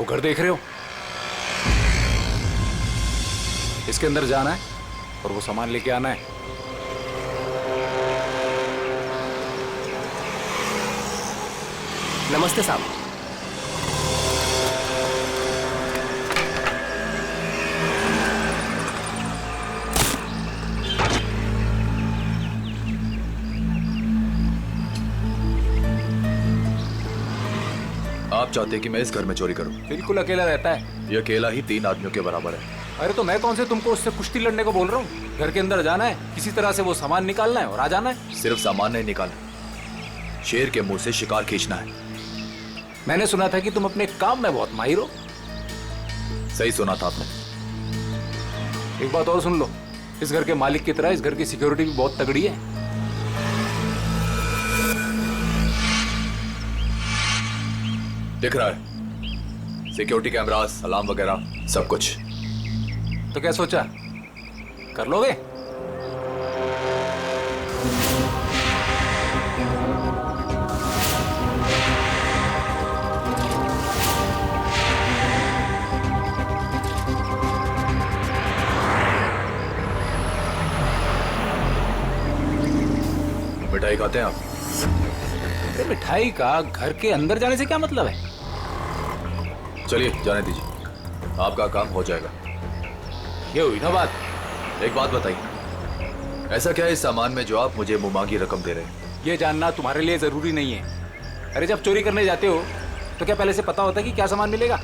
घर देख रहे हो। इसके अंदर जाना है और वो सामान लेके आना है। नमस्ते साहब। आप चाहते हैं कि मैं इस घर में चोरी करूं? बिल्कुल अकेला रहता है। ये अकेला ही 3 आदमियों के बराबर है। अरे तो मैं कौन से तुमको उससे कुश्ती लड़ने को बोल रहा हूँ। घर के अंदर जाना है, किसी तरह से वो सामान निकालना है और आ जाना है। सिर्फ सामान नहीं निकालना, शेर के मुंह से शिकार खींचना है। मैंने सुना था कि तुम अपने काम में बहुत माहिर हो। सही सुना था आपने। एक बात और सुन लो, इस घर के मालिक की तरह इस घर की सिक्योरिटी भी बहुत तगड़ी है। दिख रहा है, सिक्योरिटी कैमरास, अलार्म वगैरह सब कुछ। तो क्या सोचा, कर लोगे? मिठाई खाते हैं आप? अरे मिठाई का घर के अंदर जाने से क्या मतलब है? चलिए जाने दीजिए, आपका काम हो जाएगा। ये हुई ना बात। एक बात बताइए, ऐसा क्या है इस सामान में जो आप मुझे मुमांगी रकम दे रहे हैं? ये जानना तुम्हारे लिए जरूरी नहीं है। अरे जब चोरी करने जाते हो तो क्या पहले से पता होता है कि क्या सामान मिलेगा?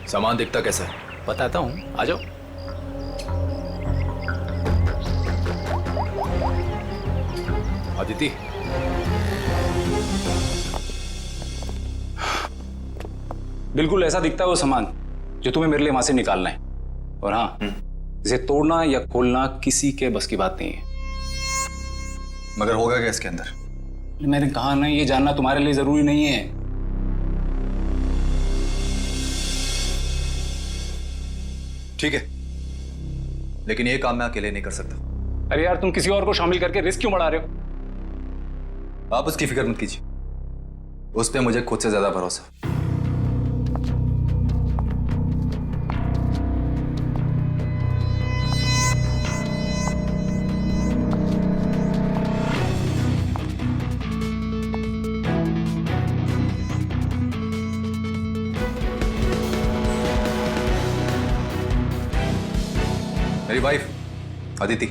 सामान दिखता कैसा है? बताता हूँ, आ जाओ। अदिति, बिल्कुल ऐसा दिखता है वो सामान जो तुम्हें मेरे लिए वहां से निकालना है। और हाँ, इसे तोड़ना या खोलना किसी के बस की बात नहीं है। मगर होगा क्या इसके अंदर? मैंने कहा ना, ये जानना तुम्हारे लिए जरूरी नहीं है। ठीक है, लेकिन ये काम मैं अकेले नहीं कर सकता। अरे यार, तुम किसी और को शामिल करके रिस्क क्यों बढ़ा रहे हो? आप उसकी फिक्र मत कीजिए, उस पर मुझे खुद से ज्यादा भरोसा। मेरी वाइफ अदिति।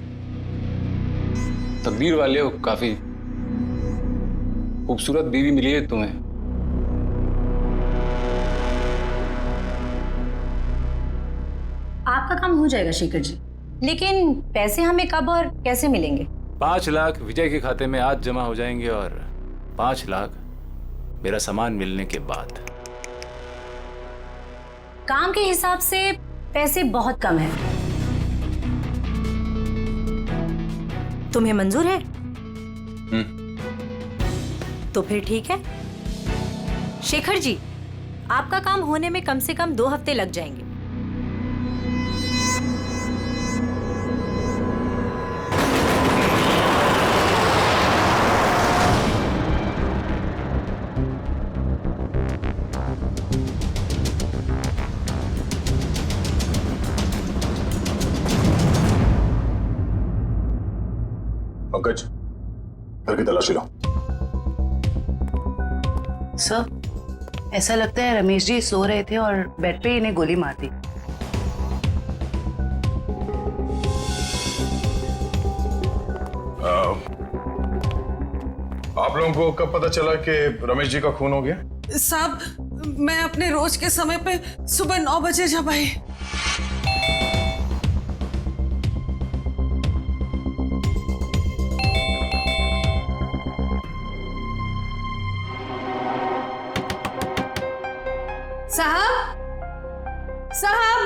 तकदीर वाले हो, काफी खूबसूरत बीवी मिली है तुम्हें। आपका काम हो जाएगा शेखर जी, लेकिन पैसे हमें कब और कैसे मिलेंगे? 5 लाख विजय के खाते में आज जमा हो जाएंगे और 5 लाख मेरा सामान मिलने के बाद। काम के हिसाब से पैसे बहुत कम है। तुम्हें मंजूर है? तो फिर ठीक है। शेखर जी, आपका काम होने में कम से कम 2 हफ्ते लग जाएंगे। पंकज, घर की तलाशी लो। सर, ऐसा लगता है रमेश जी सो रहे थे और बेड पे इन्हें गोली मार दी। आप लोगों को कब पता चला कि रमेश जी का खून हो गया? साहब, मैं अपने रोज के समय पे सुबह 9 बजे जब आई। साहब, साहब,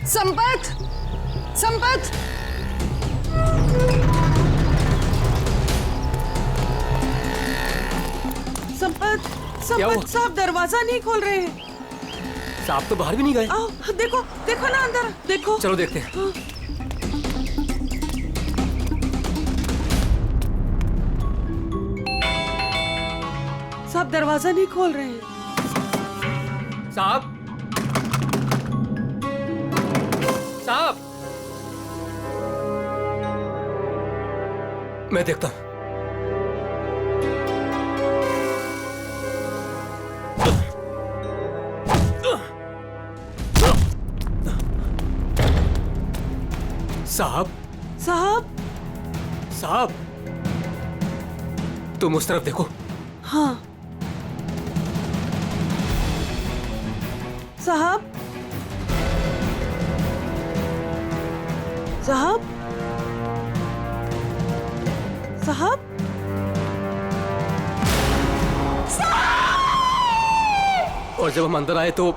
संपत, संपत, संपत, संपत साहब दरवाजा नहीं खोल रहे हैं। साहब तो बाहर भी नहीं गए। आओ, देखो, देखो ना अंदर, देखो। चलो देखते हैं। आप दरवाजा नहीं खोल रहे हैं? साहब, साहब, मैं देखता हूं। साहब, साहब। साहब, तुम उस तरफ देखो। हाँ साहब। साहब। साहब। और जब हम अंदर आए तो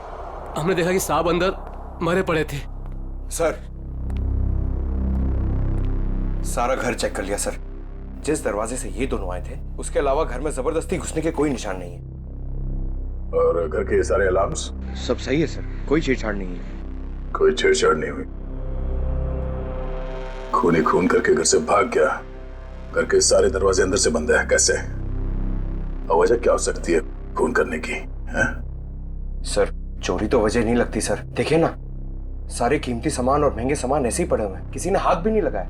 हमने देखा कि साहब अंदर मरे पड़े थे। सर, सारा घर चेक कर लिया सर। जिस दरवाजे से ये दोनों आए थे उसके अलावा घर में जबरदस्ती घुसने के कोई निशान नहीं है। और घर के सारे अलार्म्स? सब सही है सर, कोई छेड़छाड़ नहीं है। कोई छेड़छाड़ नहीं हुई। खूनी खून करके घर से भाग गया। घर के सारे दरवाजे अंदर से बंद है, कैसे? और वजह क्या हो सकती है खून करने की? है? सर, चोरी तो वजह नहीं लगती सर। देखिए ना, सारे कीमती सामान और महंगे सामान ऐसे ही पड़े हुए हैं, किसी ने हाथ भी नहीं लगाया।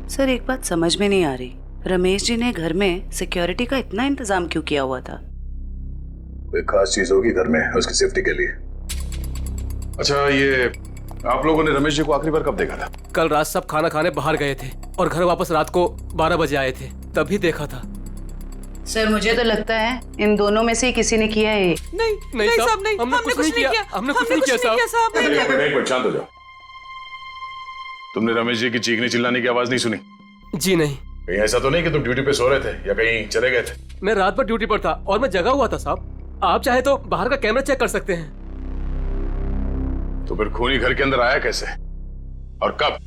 सर, एक बात समझ में नहीं आ रही, रमेश जी ने घर में सिक्योरिटी का इतना इंतजाम क्यों किया हुआ था? कोई खास चीज होगी घर में उसकी सेफ्टी के लिए। अच्छा, ये आप लोगों ने रमेश जी को आखिरी बार कब देखा था? कल रात सब खाना खाने बाहर गए थे और घर वापस रात को 12 बजे आए थे, तभी देखा था। सर, मुझे तो लगता है इन दोनों में से ही किसी ने किया है। नहीं साहब, नहीं, हमने कुछ नहीं किया। हमने कुछ नहीं किया साहब। एक मिनट शांत हो जाओ। तुमने रमेश जी की चीखने चिल्लाने की आवाज नहीं सुनी? जी नहीं। कहीं ऐसा तो नहीं कि तुम ड्यूटी पे सो रहे थे या कहीं चले गए थे? मैं रात भर ड्यूटी पर था और मैं जगा हुआ था साहब। आप चाहे तो बाहर का कैमरा चेक कर सकते हैं। तो फिर खूनी घर के अंदर आया कैसे और कब?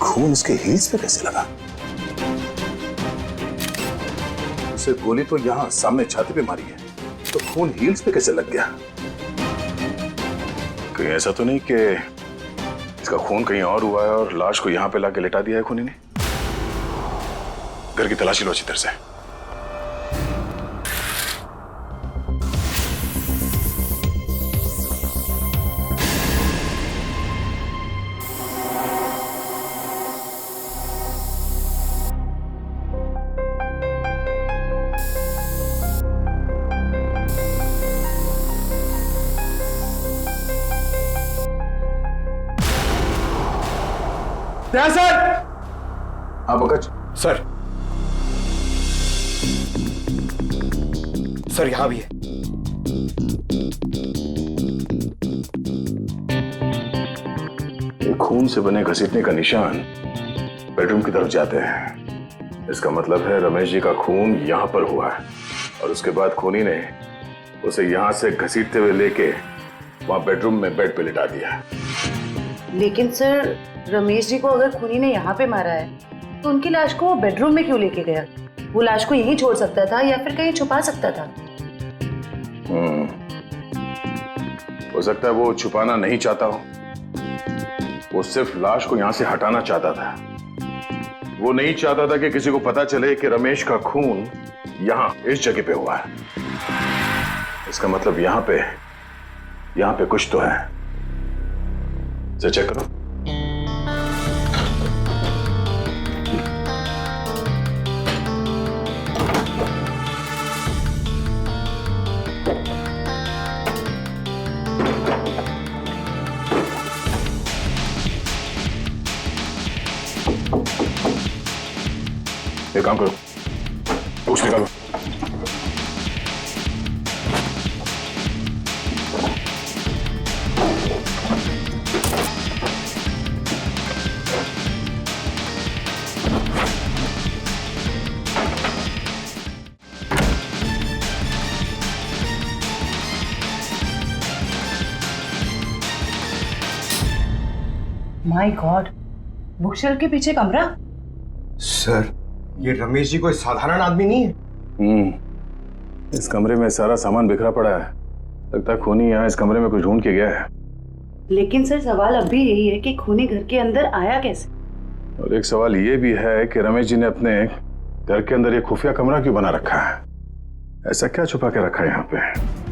खून इसके हील्स पे कैसे लगा? उसे गोली तो यहां सामने छाती पे मारी है, तो खून हील्स पे कैसे लग गया? कहीं ऐसा तो नहीं कि इसका खून कहीं और हुआ है और लाश को यहां पे लाके लेटा दिया है खूनी ने? घर की तलाशी लो अच्छी तरह से। सर। हाँ पंकज। सर यहां भी है। ये खून से बने घसीटने का निशान बेडरूम की तरफ जाते हैं। इसका मतलब है रमेश जी का खून यहां पर हुआ है और उसके बाद खूनी ने उसे यहां से घसीटते हुए लेके वहां बेडरूम में बेड पे लिटा दिया। लेकिन सर, रमेश जी को अगर खूनी ने यहाँ पे मारा है तो उनकी लाश को वो बेडरूम में क्यों लेके गया? वो लाश को यहीं छोड़ सकता था या फिर कहीं छुपा सकता था। हो सकता है वो छुपाना नहीं चाहता हो, वो सिर्फ लाश को यहां से हटाना चाहता था। वो नहीं चाहता था कि किसी को पता चले कि रमेश का खून यहां इस जगह पे हुआ है। इसका मतलब यहां पे कुछ तो है। इसे चेक करो। एक काम करो, बुक्स निकालो। माय गॉड, बुकशेल्फ के पीछे कमरा। सर, ये रमेश जी कोई साधारण आदमी नहीं है। इस कमरे में सारा सामान बिखरा पड़ा है। लगता है खूनी यहाँ इस कमरे में कुछ ढूंढ के गया है। लेकिन सर सवाल अब भी यही है कि खूनी घर के अंदर आया कैसे। और एक सवाल ये भी है कि रमेश जी ने अपने घर के अंदर ये खुफिया कमरा क्यों बना रखा है? ऐसा क्या छुपा के रखा है यहाँ पे?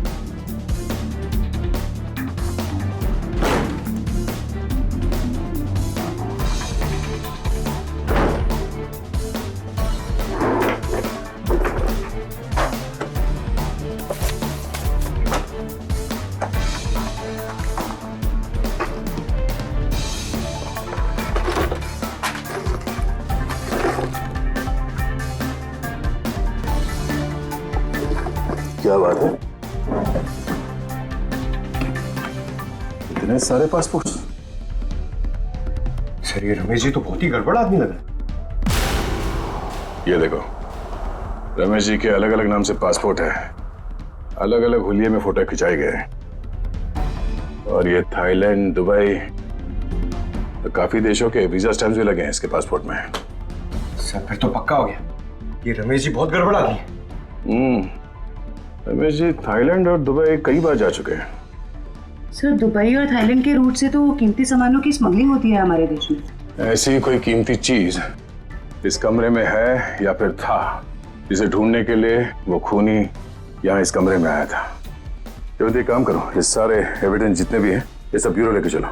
क्या बात है? इतने सारे पासपोर्ट? सर, ये रमेश जी तो बहुत ही गड़बड़ आदमी लग रहा है। ये देखो, रमेश जी के अलग अलग नाम से पासपोर्ट है, अलग अलग हुलिये में फोटो खिंचाए गए हैं। और ये थाईलैंड, दुबई, तो काफी देशों के वीजा स्टैम्प्स भी लगे हैं इसके पासपोर्ट में। सर, फिर तो पक्का हो गया, ये रमेश जी बहुत गड़बड़ आदमी है। रमेश जी थाईलैंड और दुबई कई बार जा चुके हैं। सर, दुबई और थाईलैंड के रूट से तो कीमती सामानों की स्मगलिंग होती है हमारे देश में। ऐसी कोई कीमती चीज इस कमरे में है या फिर था, जिसे ढूंढने के लिए वो खूनी यहाँ इस कमरे में आया था। तो एक काम करो, ये सारे एविडेंस जितने भी हैं ये सब ब्यूरो लेके चलो।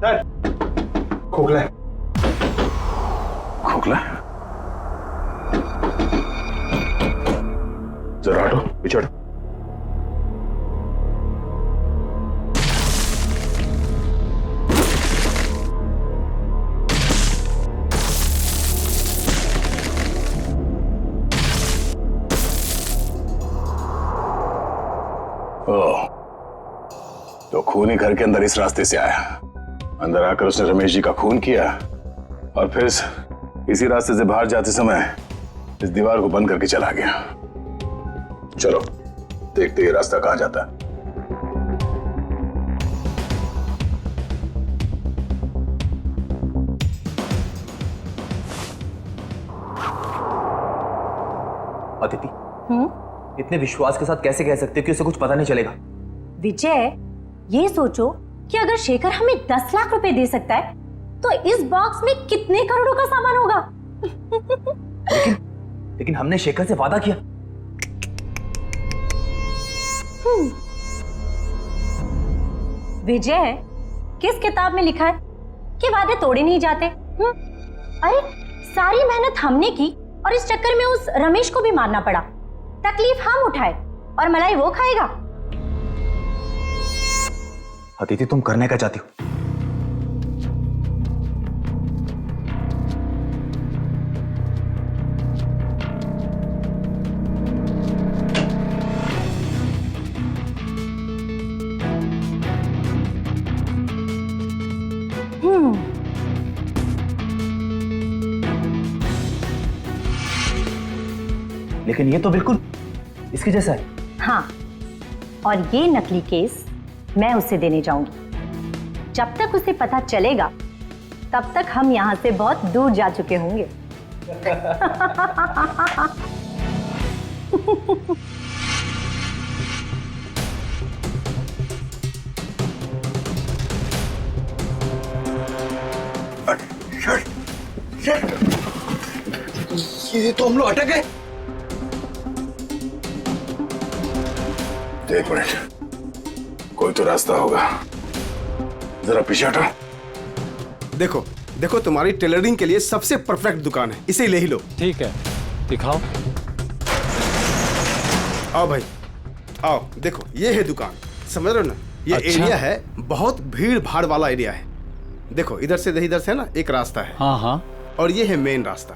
सर, खोखला है। खोखला? जरा हटो, पीछे हटो। ओह, तो खूनी घर के अंदर इस रास्ते से आया। अंदर आकर उसने रमेश जी का खून किया और फिर इसी रास्ते से बाहर जाते समय इस दीवार को बंद करके चला गया। चलो देखते ये रास्ता कहां जाता है। अदिति, इतने विश्वास के साथ कैसे कह सकते हो कि उसे कुछ पता नहीं चलेगा? विजय, ये सोचो कि अगर शेखर हमें 10 लाख रुपए दे सकता है तो इस बॉक्स में कितने करोड़ों का सामान होगा। लेकिन हमने शेखर से वादा किया। विजय, किस किताब में लिखा है कि वादे तोड़े नहीं जाते? अरे सारी मेहनत हमने की और इस चक्कर में उस रमेश को भी मारना पड़ा। तकलीफ हम उठाए और मलाई वो खाएगा। अदिति, तुम करने क्या चाहती हो? लेकिन ये तो बिल्कुल इसके जैसा है। हाँ, और ये नकली केस मैं उसे देने जाऊंगी। जब तक उसे पता चलेगा तब तक हम यहां से बहुत दूर जा चुके होंगे। ये तो हम लोग अटक गए। एक मिनट, कोई तो रास्ता होगा। जरा पीछे हटो। देखो देखो, तुम्हारी टेलरिंग के लिए सबसे परफेक्ट दुकान है, इसे ले ही लो। ठीक है, दिखाओ। आओ भाई, आओ देखो, ये है दुकान, समझ रहे हो ना? ये अच्छा। एरिया है, बहुत भीड़ भाड़ वाला एरिया है। देखो इधर से ना एक रास्ता है, हाँ हाँ और ये है मेन रास्ता।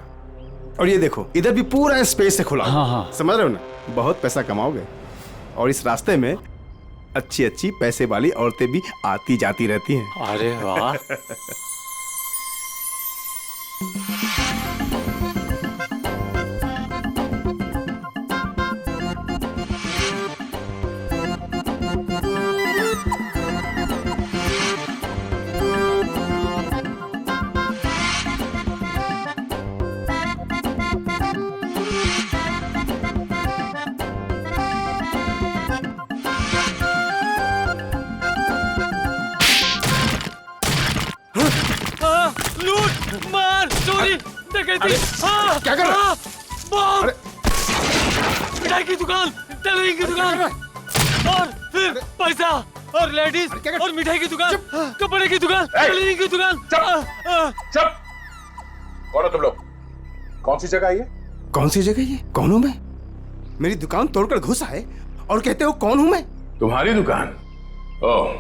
और ये देखो इधर भी पूरा स्पेस है खुला हुआ। हाँ, हाँ। समझ रहे हो ना? बहुत पैसा कमाओगे। और इस रास्ते में अच्छी अच्छी पैसे वाली औरतें भी आती जाती रहती हैं। अरे वाह। लूट मार चोरी डकैती। क्या कर रहा है? बम, मिठाई की दुकान, टेलरिंग की दुकान, और फिर पैसा और लेडीज और मिठाई की दुकान, कपड़े की दुकान, टेलरिंग की दुकान। चुप! कौन हो तुम लोग? कौन सी जगह है ये? कौन सी जगह ये? कौन हूं मैं? मेरी दुकान तोड़कर घुस आए और कहते हो कौन हूं मैं? तुम्हारी दुकान? ओह,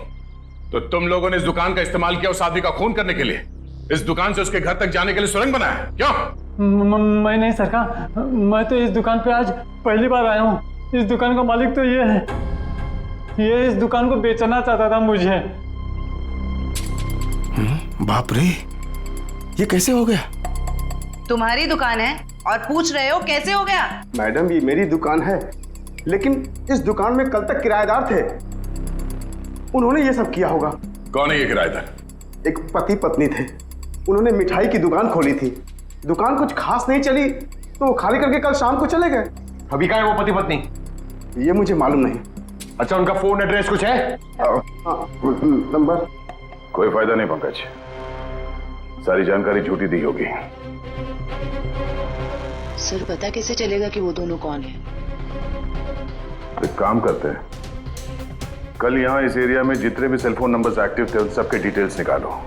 तो तुम लोगों ने इस दुकान का इस्तेमाल किया उस आदमी का खून करने के लिए? इस दुकान से उसके घर तक जाने के लिए सुरंग बनाया? क्यों? मैं नहीं सरकार, मैं तो इस दुकान पे आज पहली बार आया हूँ। इस दुकान का मालिक तो ये है, ये इस दुकान को बेचना चाहता था मुझे। बाप रे, ये कैसे हो गया? तुम्हारी दुकान है और पूछ रहे हो कैसे हो गया? मैडम ये मेरी दुकान है, लेकिन इस दुकान में कल तक किराएदार थे, उन्होंने ये सब किया होगा। कौन है ये किराएदार? एक पति पत्नी थे, उन्होंने मिठाई की दुकान खोली थी, दुकान कुछ खास नहीं चली तो वो खाली करके कल शाम को चले गए। अभी कहाँ है वो पति पत्नी? ये मुझे मालूम नहीं। अच्छा, उनका फोन एड्रेस कुछ है? नंबर? कोई फायदा नहीं पंकज, सारी जानकारी झूठी दी होगी। सर पता कैसे चलेगा कि वो दोनों कौन है? एक काम करते हैं, कल यहाँ इस एरिया में जितने भी सेलफोन नंबर्स एक्टिव थे उन सबके डिटेल्स निकालो।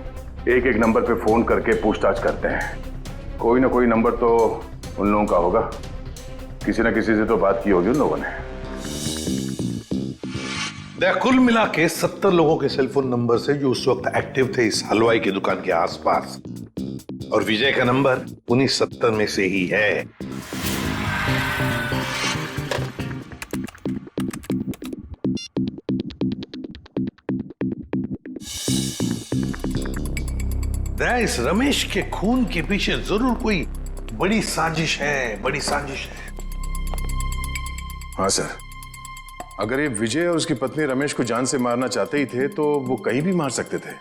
एक एक नंबर पे फोन करके पूछताछ करते हैं। कोई ना कोई नंबर तो उन लोगों का होगा, किसी ना किसी से तो बात की होगी उन लोगों ने। कुल मिला के 70 लोगों के सेलफोन नंबर से जो उस वक्त एक्टिव थे इस हलवाई की दुकान के आसपास, और विजय का नंबर उन्हीं 70 में से ही है। इस रमेश के खून के पीछे जरूर कोई बड़ी साजिश है, बड़ी साजिश है। हाँ सर, अगर ये विजय और उसकी पत्नी रमेश को जान से मारना चाहते ही थे तो वो कहीं भी मार सकते थे।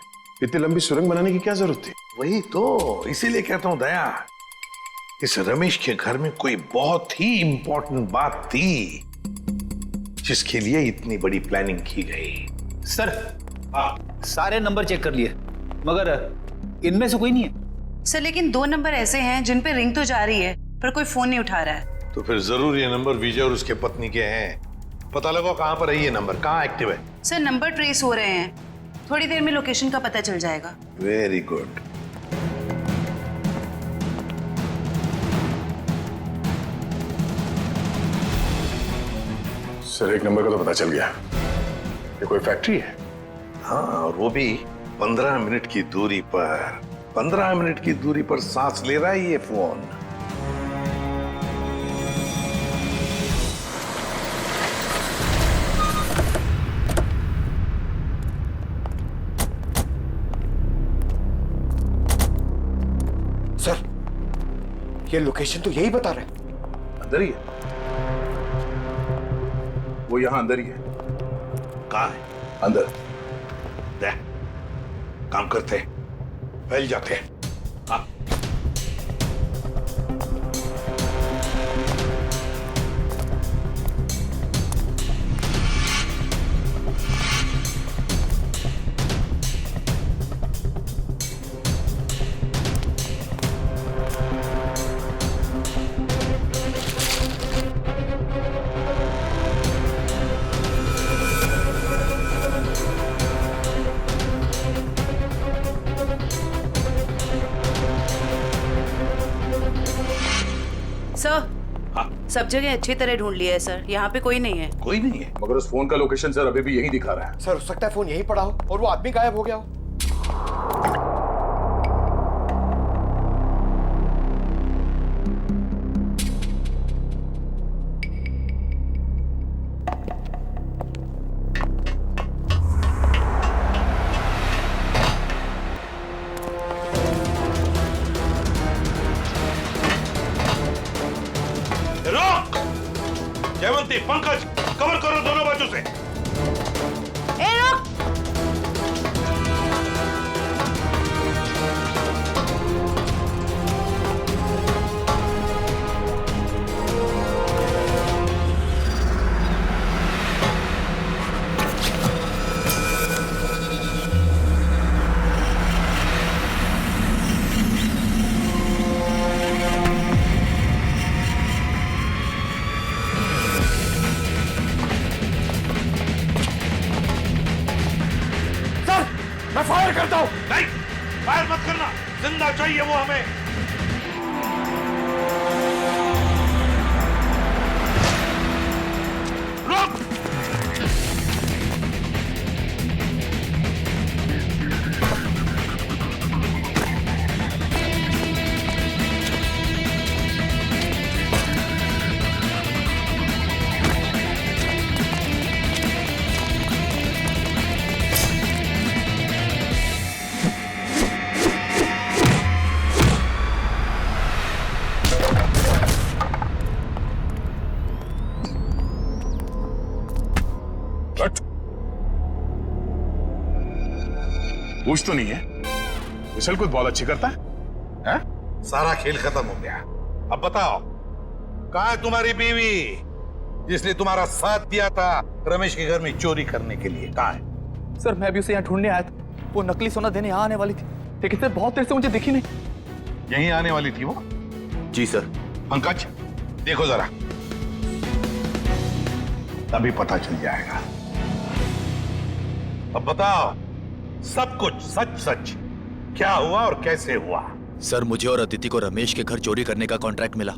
इतनी लंबी सुरंग बनाने की क्या जरूरत थी? वही तो, इसीलिए कहता हूं दया, इस रमेश के घर में कोई बहुत ही इंपॉर्टेंट बात थी जिसके लिए इतनी बड़ी प्लानिंग की गई। सर, सारे नंबर चेक कर लिए मगर इनमें से कोई नहीं है। सर लेकिन 2 नंबर ऐसे हैं जिन पे रिंग तो जा रही है पर कोई फोन नहीं उठा रहा है। तो फिर जरूर ये नंबर विजय और उसके पत्नी के हैं। पता लगाओ कहां पर है ये नंबर, कहां एक्टिव है। सर नंबर ट्रेस हो रहे हैं, थोड़ी देर में लोकेशन का पता चल जाएगा। Very good. सर एक नंबर का तो पता चल गया, ये कोई फैक्ट्री है। हाँ, और वो भी 15 मिनट की दूरी पर। 15 मिनट की दूरी पर सांस ले रहा है ये फोन। सर, ये लोकेशन तो यही बता रहे हैं। अंदर ही है वो, यहां अंदर ही है। कहां है? अंदर। देख, काम करते हैं, फैल जाते हैं। हाँ। सर सब जगह अच्छी तरह ढूंढ लिया है सर, यहाँ पे कोई नहीं है। कोई नहीं है? मगर उस फोन का लोकेशन सर अभी भी यही दिखा रहा है। सर हो सकता है फोन यहीं पड़ा हो और वो आदमी गायब हो गया हो। जयवंती, पंकज, कवर करो दोनों बाजू से। ए रुक! मैं फायर करता हूं। नहीं, फायर मत करना, जिंदा चाहिए वो हमें। रुक! पूछ तो नहीं है? विशल कुछ बहुत अच्छी करता है? सारा खेल खत्म हो गया। अब बताओ, कहाँ है तुम्हारी बीवी जिसने तुम्हारा साथ दिया था रमेश के घर में चोरी करने के लिए? कहाँ है? सर मैं भी उसे यहाँ ढूंढने आया था, वो नकली सोना देने यहाँ आने वाली थी, लेकिन सर बहुत देर से मुझे दिखी नहीं। यहीं आने वाली थी वो? जी सर। पंकज, देखो जरा, तभी पता चल जाएगा। अब बताओ सब कुछ सच सच, क्या हुआ और कैसे हुआ? सर मुझे और अदिति को रमेश के घर चोरी करने का कॉन्ट्रैक्ट मिला।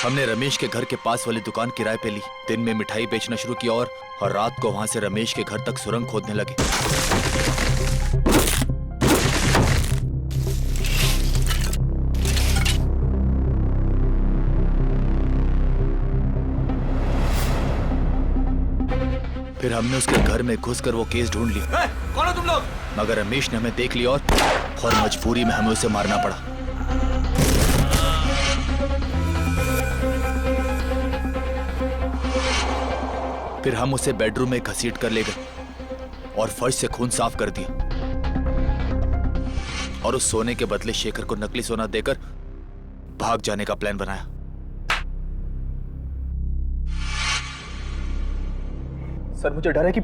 हमने रमेश के घर के पास वाली दुकान किराए पे ली, दिन में मिठाई बेचना शुरू किया और रात को वहां से रमेश के घर तक सुरंग खोदने लगे। फिर हमने उसके घर में घुसकर वो केस ढूंढ ली। कौन हो तुम लोग? मगर रमेश ने हमें देख लिया और मजबूरी में हमें उसे मारना पड़ा। फिर हम उसे बेडरूम में घसीट कर ले गए और फर्श से खून साफ कर दिया और उस सोने के बदले शेखर को नकली सोना देकर भाग जाने का प्लान बनाया। सर मुझे डर है कि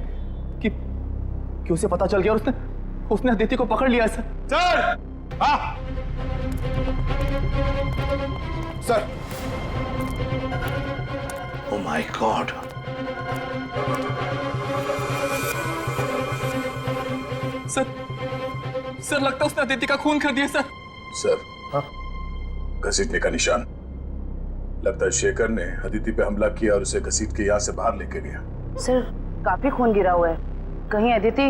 उसे पता चल गया और उसने अदिति को पकड़ लिया। Sir sir oh my God, sir लगता है उसने अदिति का खून कर दिया। सर, घसीटने का निशान। लगता है शेखर ने अदिति पे हमला किया और उसे घसीट के यहाँ से बाहर लेके गया। सर काफी खून गिरा हुआ है, कहीं अदिति?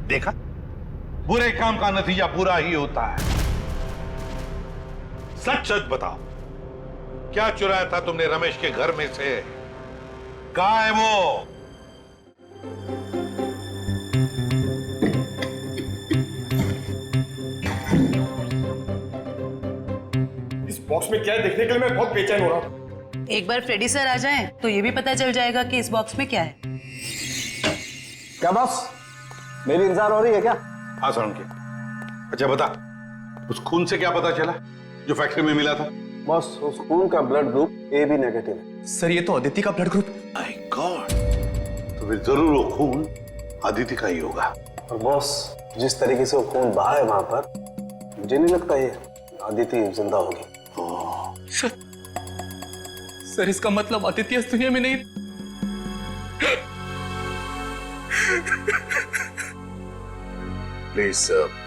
देखा, बुरे काम का नतीजा बुरा ही होता है। सच सच बताओ, क्या चुराया था तुमने रमेश के घर में से? कहाँ है वो? इस बॉक्स में क्या है देखने के लिए मैं बहुत बेचैन हो रहा हूँ। एक बार फ्रेडी सर आ जाएं तो ये भी पता चल जाएगा कि इस बॉक्स में क्या है। क्या बॉस, मेरी इंतजार हो रही है क्या? हाँ सरोनकी। अच्छा बता, उस खून से क्या पता चला जो फैक्ट्री में मिला था? बॉस, उस खून का ब्लड ग्रुप AB नेगेटिव है। सर ये तो अदिति का ब्लड ग्रुप। माय गॉड, तो फिर जरूर वो खून अदिति का ही होगा। और बॉस, जिस तरीके से वो खून बहा है वहां पर, मुझे नहीं लगता ये अदिति जिंदा होगी। सर इसका मतलब अदिति इस दुनिया में नहीं। प्लीज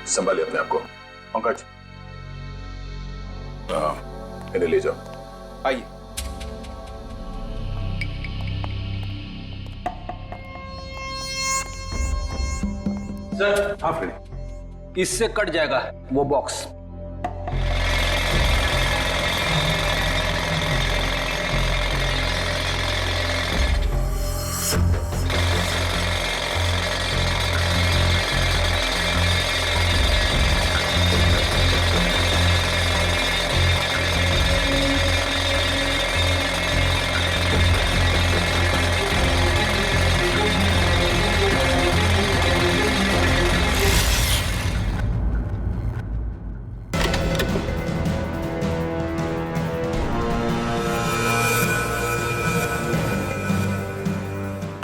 संभालिए अपने आप को। पंकज, इन्हें ले जाओ। आइए। सर, हाँ फ्रेडी, इससे कट जाएगा वो बॉक्स।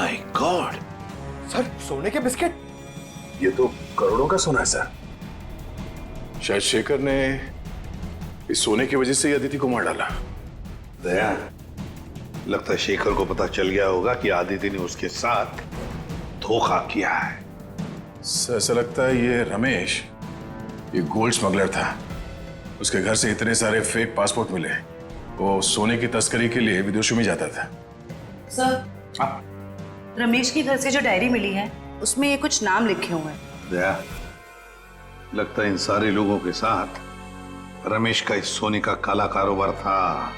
माय गॉड सर सोने के बिस्किट। ये तो करोड़ों का सोना है सर। शायद शेखर ने इस सोने की वजह से ही अदिति को मार डाला। दया, लगता है शेखर को पता चल गया होगा कि आदित्य ने उसके साथ धोखा किया है। सर ऐसा लगता है ये रमेश ये गोल्ड स्मगलर था। उसके घर से इतने सारे फेक पासपोर्ट मिले। वो सोने की तस्करी के लिए विदेशों में जाता था। सर, रमेश के घर से जो डायरी मिली है उसमें ये कुछ नाम लिखे हुए हैं। दया, लगता है इन सारे लोगों के साथ रमेश का इस सोने का काला कारोबार था।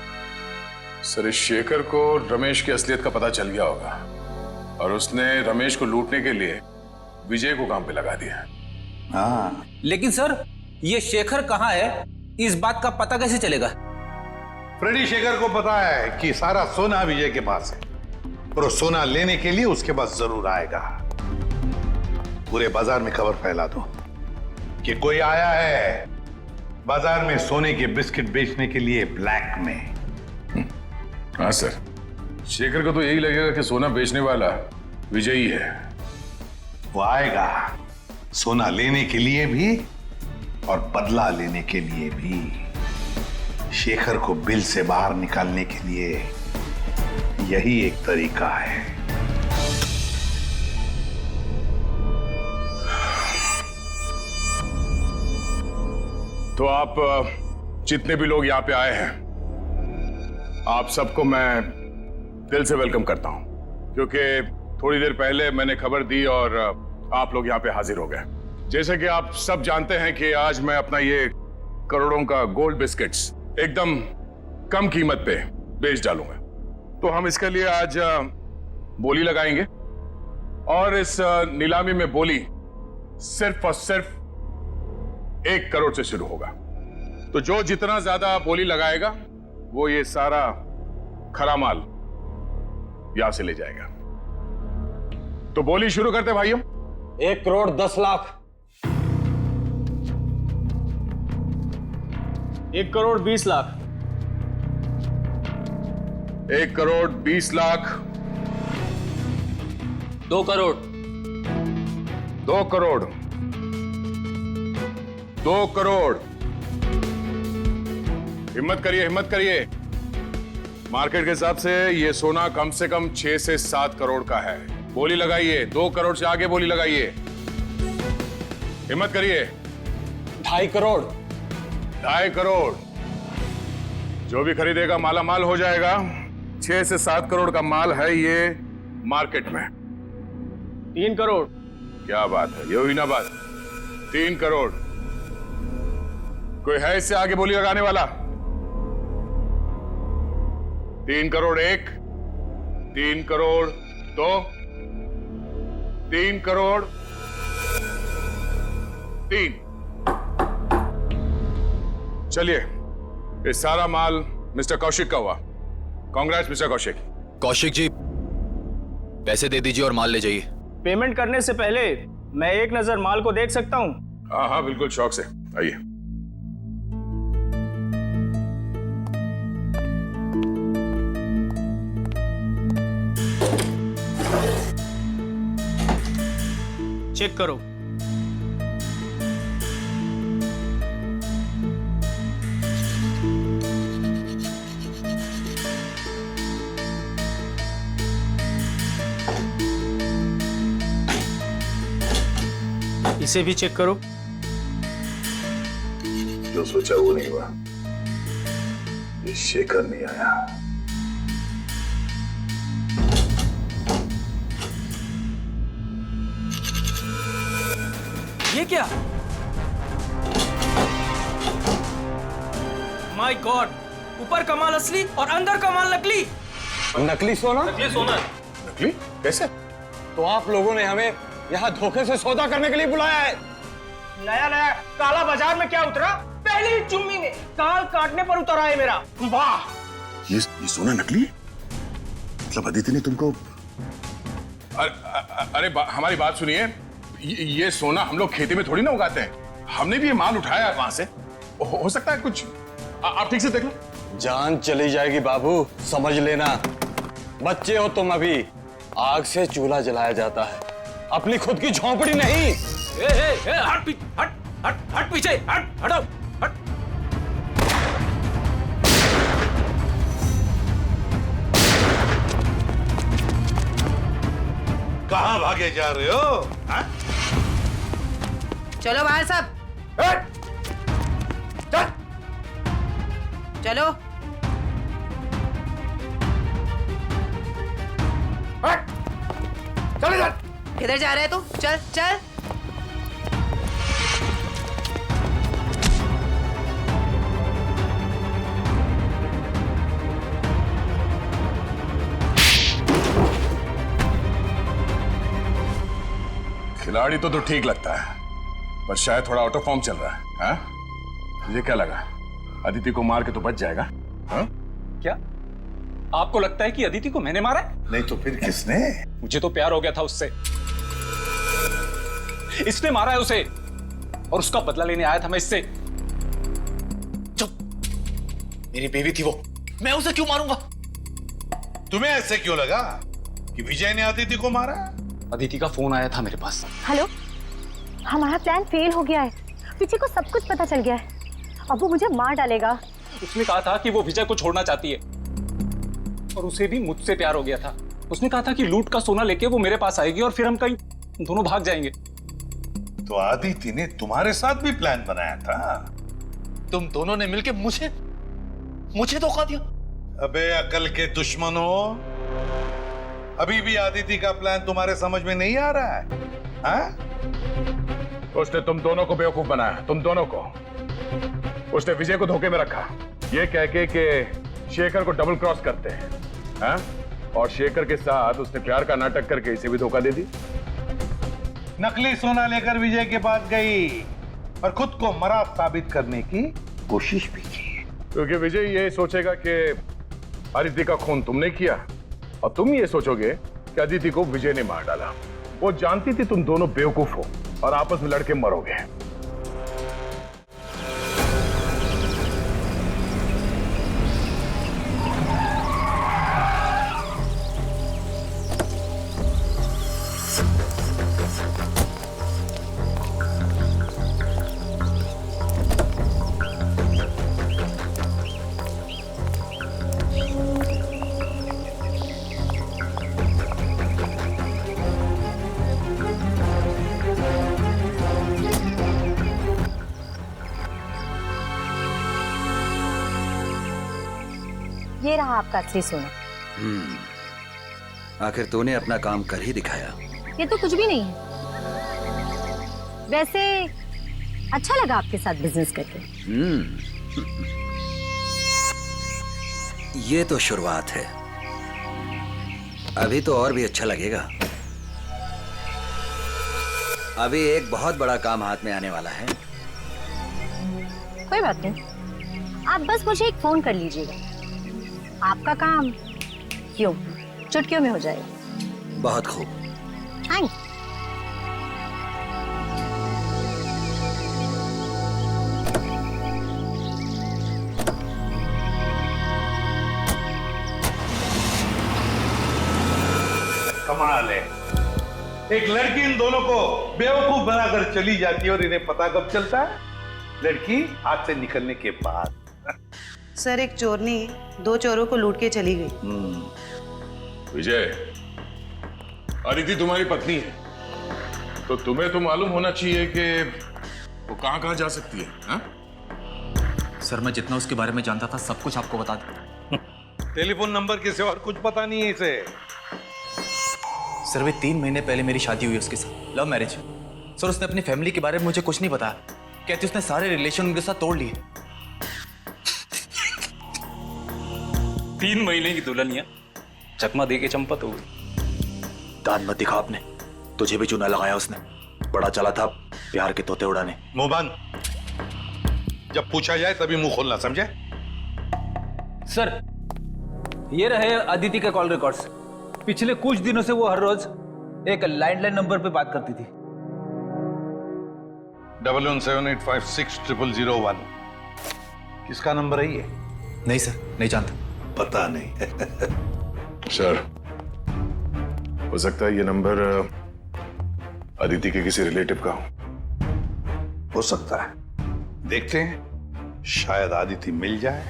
सर इस शेखर को रमेश की असलियत का पता चल गया होगा और उसने रमेश को लूटने के लिए विजय को काम पे लगा दिया। हाँ, लेकिन सर, ये शेखर कहाँ है, इस बात का पता कैसे चलेगा? फ्रेडी शेखर को पता है कि सारा सोना विजय के पास है और वो सोना लेने के लिए उसके पास जरूर आएगा। पूरे बाजार में खबर फैला दो कि कोई आया है बाजार में सोने के बिस्किट बेचने के लिए ब्लैक में। हाँ सर, शेखर को तो यही लगेगा कि सोना बेचने वाला विजय ही है। वो आएगा सोना लेने के लिए भी और बदला लेने के लिए भी। शेखर को बिल से बाहर निकालने के लिए यही एक तरीका है। तो आप जितने भी लोग यहाँ पे आए हैं, आप सबको मैं दिल से वेलकम करता हूं, क्योंकि थोड़ी देर पहले मैंने खबर दी और आप लोग यहाँ पे हाजिर हो गए। जैसे कि आप सब जानते हैं कि आज मैं अपना ये करोड़ों का गोल्ड बिस्किट्स एकदम कम कीमत पे बेच डालूंगा। तो हम इसके लिए आज बोली लगाएंगे और इस नीलामी में बोली सिर्फ और सिर्फ 1 करोड़ से शुरू होगा। तो जो जितना ज्यादा बोली लगाएगा वो ये सारा खरा माल यहां से ले जाएगा। तो बोली शुरू करते भाइयों। 1 करोड़ 10 लाख। 1 करोड़ 20 लाख। 1 करोड़ 20 लाख। 2 करोड़। 2 करोड़। 2 करोड़। हिम्मत करिए, हिम्मत करिए। मार्केट के हिसाब से ये सोना कम से कम 6 से 7 करोड़ का है। बोली लगाइए, 2 करोड़ से आगे बोली लगाइए। हिम्मत करिए। 2.5 करोड़। 2.5 करोड़। जो भी खरीदेगा माला माल हो जाएगा। 6 से 7 करोड़ का माल है ये मार्केट में। 3 करोड़। क्या बात है, ये हुई ना बात। 3 करोड़। कोई है इससे आगे बोली लगाने वाला? 3 करोड़ 1, 3 करोड़ 2, 3 करोड़ 3। चलिए, ये सारा माल मिस्टर कौशिक का हुआ। कांग्रेस मिस्टर कौशिक। कौशिक जी, पैसे दे दीजिए और माल ले जाइए। पेमेंट करने से पहले मैं एक नजर माल को देख सकता हूं? हाँ हाँ बिल्कुल, शौक से आइए। चेक करो। इसे भी चेक करो। जो सोचा वो नहीं हुआ। ये शेखर नहीं आया। ये क्या? माय गॉड, ऊपर कमाल असली और अंदर कमाल नकली। नकली सोना? नकली सोना। नकली? कैसे? तो आप लोगों ने हमें यहाँ धोखे से सौदा करने के लिए बुलाया है? नया नया काला बाजार में क्या उतरा? पहली चुम्मी में काल काटने पर उतरा है मेरा। वाह! ये सोना नकली है? मतलब अदिति ने तुमको? अरे हमारी बात सुनिए, ये सोना हम लोग खेती में थोड़ी ना उगाते हैं। हमने भी ये माल उठाया है वहां से। हो सकता है कुछ, आप ठीक से देख लो। जान चली जाएगी बाबू, समझ लेना। बच्चे हो तुम अभी, आग से चूल्हा जलाया जाता है, अपनी खुद की झोंपड़ी नहीं। हट पीछे, हटो, हट। कहां भागे जा रहे हो? हा? चलो बाहर सब, चलो। चले जा। किधर जा रहे है तू? चल चल। खिलाड़ी तो ठीक लगता है, पर शायद थोड़ा आउट ऑफ फॉर्म चल रहा है। हाँ? मुझे क्या लगा, अदिति को मार के तो बच जाएगा। हाँ? क्या आपको लगता है कि अदिति को मैंने मारा है? नहीं तो फिर किसने? मुझे तो प्यार हो गया था उससे। इसने मारा है उसे और उसका बदला लेने आया था मैं इससे। चुप, मेरी बेबी थी वो, मैं उसे क्यों मारूंगा? तुम्हें ऐसे क्यों लगा कि विजय ने अदिति को मारा? अदिति का फोन आया था मेरे पास। हेलो, हमारा प्लान फेल हो गया है। विजय को सब कुछ पता चल गया है, अब वो मुझे मार डालेगा। उसने कहा था कि वो विजय को छोड़ना चाहती है और उसे भी मुझसे प्यार हो गया था। उसने कहा था कि लूट का सोना लेके वो मेरे पास आएगी और फिर हम कहीं दोनों भाग जाएंगे। तो अदिति ने तुम्हारे साथ भी प्लान बनाया था? तुम दोनों ने मिलकर मुझे धोखा दिया। अबे अकल के दुश्मनों, अभी भी अदिति का प्लान तुम्हारे समझ में नहीं आ रहा है? हाँ? उसने तुम दोनों को बेवकूफ बनाया, तुम दोनों को। उसने विजय को धोखे में रखा, ये कह के कि शेखर को डबल क्रॉस करते हैं। हाँ? और शेखर के साथ उसने प्यार का नाटक करके इसे भी धोखा दे दी। नकली सोना लेकर विजय के पास गई और खुद को मरा साबित करने की कोशिश भी की, क्योंकि विजय ये सोचेगा कि अदिति का खून तुमने किया और तुम ये सोचोगे कि अदिति को विजय ने मार डाला। वो जानती थी तुम दोनों बेवकूफ हो और आपस में लड़के मरोगे। ये रहा आपका असली सोना। आखिर तूने अपना काम कर ही दिखाया। ये तो कुछ भी नहीं है। वैसे अच्छा लगा आपके साथ बिजनेस करके। ये तो शुरुआत है, अभी तो और भी अच्छा लगेगा। अभी एक बहुत बड़ा काम हाथ में आने वाला है। कोई बात नहीं, आप बस मुझे एक फोन कर लीजिएगा, आपका काम क्यों चुटकियों में हो जाएगा। बहुत खूब। थैंक्स। कमाल है, एक लड़की इन दोनों को बेवकूफ बनाकर चली जाती है और इन्हें पता कब चलता है? लड़की हाथ से निकलने के बाद। सर, एक चोरनी 2 चोरों को लूट के चली गई। विजय, अदिति तुम्हारी पत्नी है, तो तुम्हें तो मालूम होना चाहिए कि वो कहां कहां जा सकती है। हा? सर मैं जितना उसके बारे में जानता था सब कुछ आपको बता दूं। टेलीफोन नंबर के सिवा और कुछ पता नहीं है इसे। सर वे 3 महीने पहले मेरी शादी हुई उसके साथ, लव मैरिज। सर उसने अपनी फैमिली के बारे में मुझे कुछ नहीं बताया, कहती उसने सारे रिलेशन उनके साथ तोड़ लिए। 3 महीने की दुल्हनिया चकमा दे के चंपत हो गई। दान मत दिखा आपने, तुझे भी चूना लगाया उसने, बड़ा चला था प्यार के तोते उड़ाने। मुंह बंद, जब पूछा जाए तभी मुंह खोलना, समझे? सर ये रहे अदिति के कॉल रिकॉर्ड्स। पिछले कुछ दिनों से वो हर रोज एक लैंडलाइन नंबर पे बात करती थी। 1178560001 किसका नंबर है ये? नहीं सर, नहीं जानता। पता नहीं। सर हो सकता है ये नंबर अदिति के किसी रिलेटिव का हो सकता है, देखते हैं, शायद अदिति मिल जाए।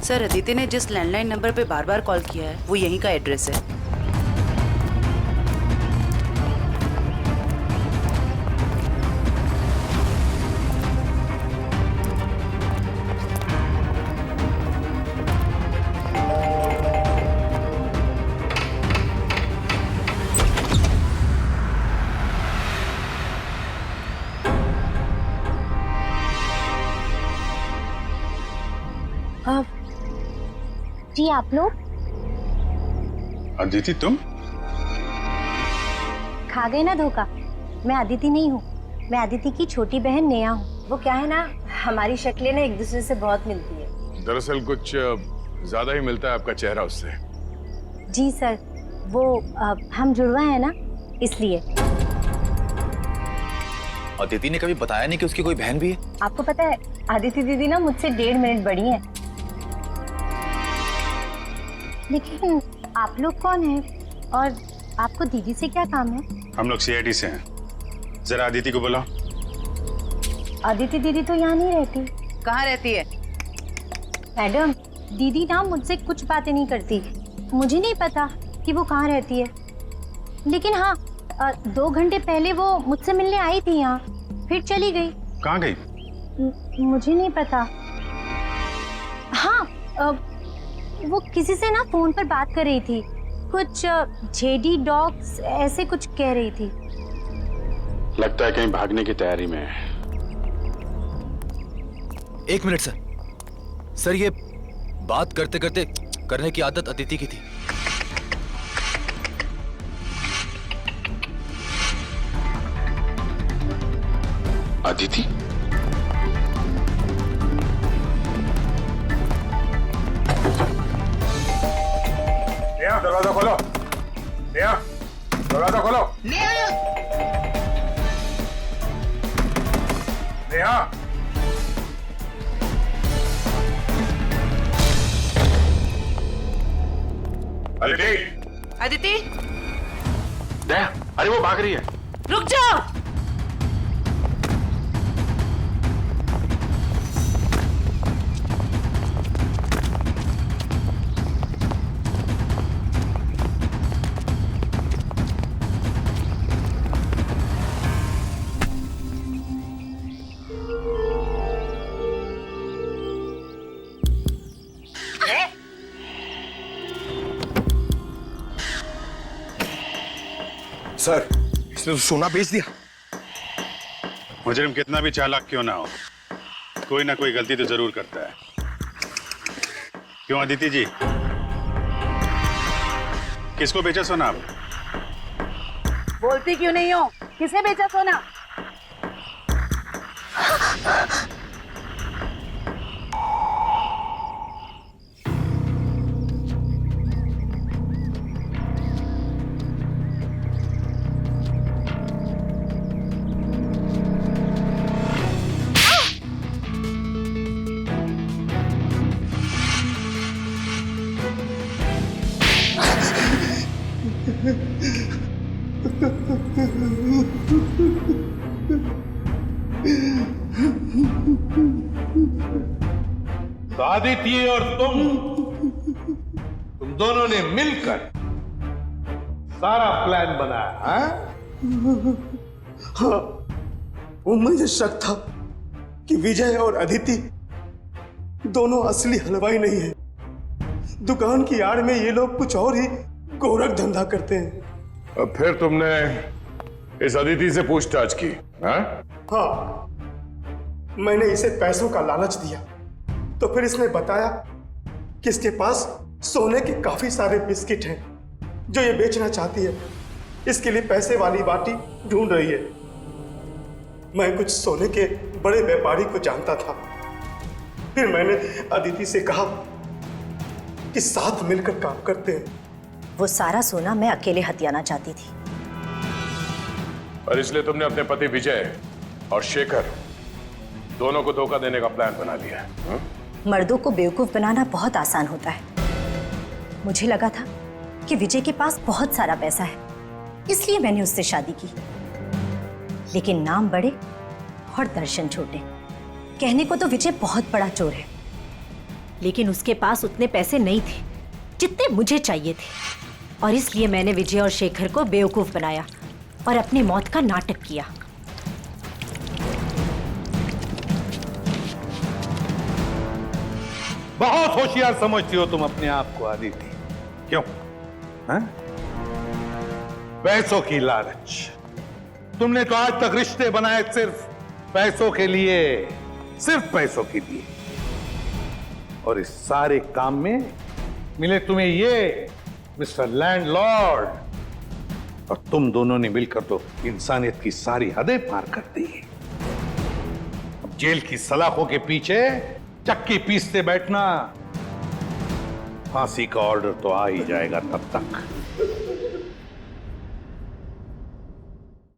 सर अदिति ने जिस लैंडलाइन नंबर पे बार बार कॉल किया है वो यहीं का एड्रेस है। जी आप लोग? अदिति तुम? खा गए ना धोखा। मैं अदिति नहीं हूँ, मैं अदिति की छोटी बहन नेहा हूँ। वो क्या है ना, हमारी शक्लें ना एक दूसरे से बहुत मिलती है। दरअसल कुछ ज्यादा ही मिलता है आपका चेहरा उससे। जी सर, वो हम जुड़वा है ना, इसलिए। अदिति ने कभी बताया नहीं कि उसकी कोई बहन भी है? आपको पता है अदिति दीदी ना मुझसे 1.5 मिनट बड़ी है। लेकिन आप लोग कौन हैं और आपको दीदी से क्या काम है? हम लोग सीआईडी से हैं, जरा अदिति को बुलाओ। अदिति दीदी तो यहाँ नहीं रहती। कहाँ रहती है? मैडम दीदी ना मुझसे कुछ बातें नहीं करती, मुझे नहीं पता कि वो कहाँ रहती है। लेकिन हाँ 2 घंटे पहले वो मुझसे मिलने आई थी यहाँ, फिर चली गई। कहाँ गई? मुझे नहीं पता। हाँ वो किसी से ना फोन पर बात कर रही थी, कुछ जेडी डॉग्स ऐसे कुछ कह रही थी। लगता है कहीं भागने की तैयारी में है। 1 मिनट सर। सर ये बात करते करते करने की आदत अदिति की थी। अदिति? नेहा दरवाजा खोलो। नेहा दरवाजा खोलो। नेहा अदिति। अदिति अरे वो भाग रही है। रुक जाओ। सर इसने तो सोना बेच दिया। मुजरिम कितना भी चालाक क्यों ना हो, कोई ना कोई गलती तो जरूर करता है। क्यों अदिति जी, किसको बेचा सोना आप? बोलती क्यों नहीं हो? किसे बेचा सोना? तो आदित्य और तुम दोनों ने मिलकर सारा प्लान बनाया, हाँ? हाँ, वो मुझे शक था कि विजय और अदिति दोनों असली हलवाई नहीं है। दुकान की आड़ में ये लोग कुछ और ही गोरख धंधा करते हैं। अब फिर तुमने इस अदिति से पूछताछ की, हाँ? हाँ, मैंने इसे पैसों का लालच दिया तो फिर इसने बताया कि इसके पास सोने के काफी सारे बिस्किट हैं जो ये बेचना चाहती है। इसके लिए पैसे वाली बाटी ढूंढ रही है। मैं कुछ सोने के बड़े व्यापारी को जानता था। फिर मैंने अदिति से कहा कि साथ मिलकर काम करते हैं। वो सारा सोना मैं अकेले हथियाना चाहती थी। और इसलिए तुमने अपने पति विजय और शेखर दोनों को धोखा देने का प्लान बना लिया, हाँ? मर्दों को बेवकूफ बनाना बहुत आसान होता है। मुझे लगा था कि विजय के पास बहुत सारा पैसा है, इसलिए मैंने उससे शादी की। लेकिन नाम बड़े और दर्शन छोटे। कहने को तो विजय बहुत बड़ा चोर है, लेकिन उसके पास उतने पैसे नहीं थे जितने मुझे चाहिए थे। और इसलिए मैंने विजय और शेखर को बेवकूफ बनाया और अपनी मौत का नाटक किया। बहुत होशियार समझती हो तुम अपने आप को आदित्य। क्यों? हाँ? पैसों की लालच। तुमने तो आज तक रिश्ते बनाए सिर्फ पैसों के लिए, सिर्फ पैसों के लिए। और इस सारे काम में मिले तुम्हें ये मिस्टर लैंडलॉर्ड, और तुम दोनों ने मिलकर तो इंसानियत की सारी हदें पार कर दी। अब जेल की सलाखों के पीछे चक्की पीसते बैठना, फांसी का ऑर्डर तो आ ही जाएगा तब तक।